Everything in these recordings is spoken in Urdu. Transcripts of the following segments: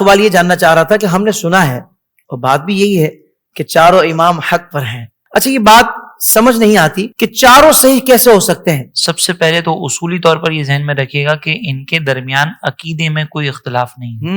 سوال یہ جاننا چاہ رہا تھا کہ ہم نے سنا ہے اور بات بھی یہی ہے کہ چاروں امام حق پر ہیں، اچھا یہ بات سمجھ نہیں آتی کہ چاروں صحیح کیسے ہو سکتے ہیں؟ سب سے پہلے تو اصولی طور پر یہ ذہن میں رکھیے گا کہ ان کے درمیان عقیدے میں کوئی اختلاف نہیں ہے.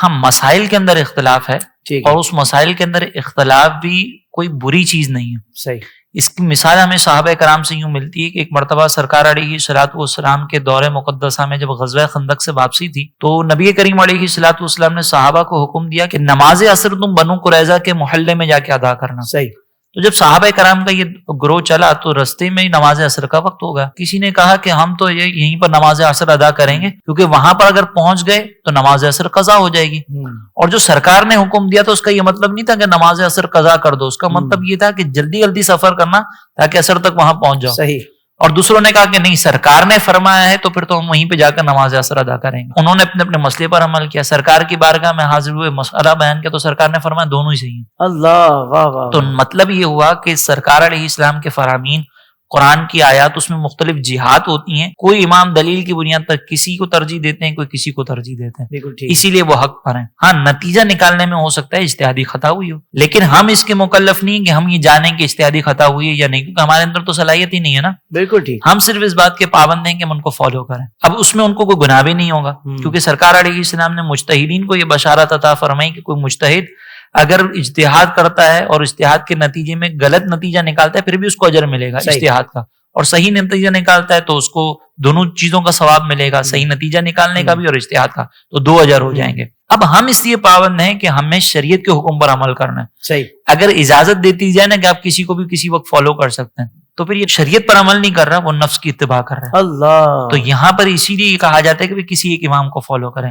ہم مسائل کے اندر اختلاف ہے اور اس مسائل کے اندر اختلاف بھی کوئی بری چیز نہیں ہے. صحیح. اس کی مثال ہمیں صحابہ کرام سے یوں ملتی ہے کہ ایک مرتبہ سرکار علیہ الصلوۃ والسلام کے دور مقدسہ میں جب غزوہ خندق سے واپسی تھی تو نبی کریم علیہ الصلوۃ والسلام نے صحابہ کو حکم دیا کہ نماز عصر تم بنو قریظہ کے محلے میں جا کے ادا کرنا. صحیح. تو جب صحابہ کرام کا یہ گروہ چلا تو رستے میں ہی نماز عصر کا وقت ہوگا. کسی نے کہا کہ ہم تو یہیں پر نماز عصر ادا کریں گے کیونکہ وہاں پر اگر پہنچ گئے تو نماز عصر قضا ہو جائے گی. اور جو سرکار نے حکم دیا تو اس کا یہ مطلب نہیں تھا کہ نماز عصر قضا کر دو، اس کا مطلب یہ تھا کہ جلدی جلدی سفر کرنا تاکہ عصر تک وہاں پہنچ جاؤ. صحیح. اور دوسروں نے کہا کہ نہیں، سرکار نے فرمایا ہے تو پھر تو ہم وہیں پہ جا کر نماز عصر ادا کریں گے. انہوں نے اپنے اپنے مسئلے پر عمل کیا، سرکار کی بارگاہ میں حاضر ہوئے، مسئلہ بیان کیا تو سرکار نے فرمایا دونوں ہی صحیح ہیں. اللہ واہ واہ. تو مطلب یہ ہوا کہ سرکار علیہ السلام کے فرامین، قرآن کی آیات، اس میں مختلف جہات ہوتی ہیں. کوئی امام دلیل کی بنیاد پر کسی کو ترجیح دیتے ہیں، کوئی کسی کو ترجیح دیتے ہیں، بالکل ٹھیک. اسی لیے وہ حق پر ہیں. ہاں نتیجہ نکالنے میں ہو سکتا ہے اجتہادی خطا ہوئی ہو، لیکن ہم اس کے مکلف نہیں کہ ہم یہ جانیں کہ اجتہادی خطا ہوئی ہے یا نہیں، کیونکہ ہمارے اندر تو صلاحیت ہی نہیں ہے نا. بالکل ٹھیک. ہم صرف اس بات کے پابند ہیں کہ ہم ان کو فالو کریں. اب اس میں ان کو کوئی گناہ بھی نہیں ہوگا کیونکہ سرکار علیہ السلام نے مجتہدین کو یہ بشارت عطا فرمائی کہ کوئی مجتہد اگر اجتہاد کرتا ہے اور اجتہاد کے نتیجے میں غلط نتیجہ نکالتا ہے پھر بھی اس کو اجر ملے گا اجتہاد کا، اور صحیح نتیجہ نکالتا ہے تو اس کو دونوں چیزوں کا ثواب ملے گا، صحیح نتیجہ نکالنے کا بھی اور اجتہاد کا، تو 2 اجر ہو جائیں گے. اب ہم اس لیے پابند ہیں کہ ہمیں شریعت کے حکم پر عمل کرنا ہے. صحیح. اگر اجازت دیتی جائے نا کہ آپ کسی کو بھی کسی وقت فالو کر سکتے ہیں تو پھر یہ شریعت پر عمل نہیں کر رہا، وہ نفس کی اتباع کر رہا ہے. اللہ. تو یہاں پر اسی لیے کہا جاتا ہے کہ کسی ایک امام کو فالو کریں.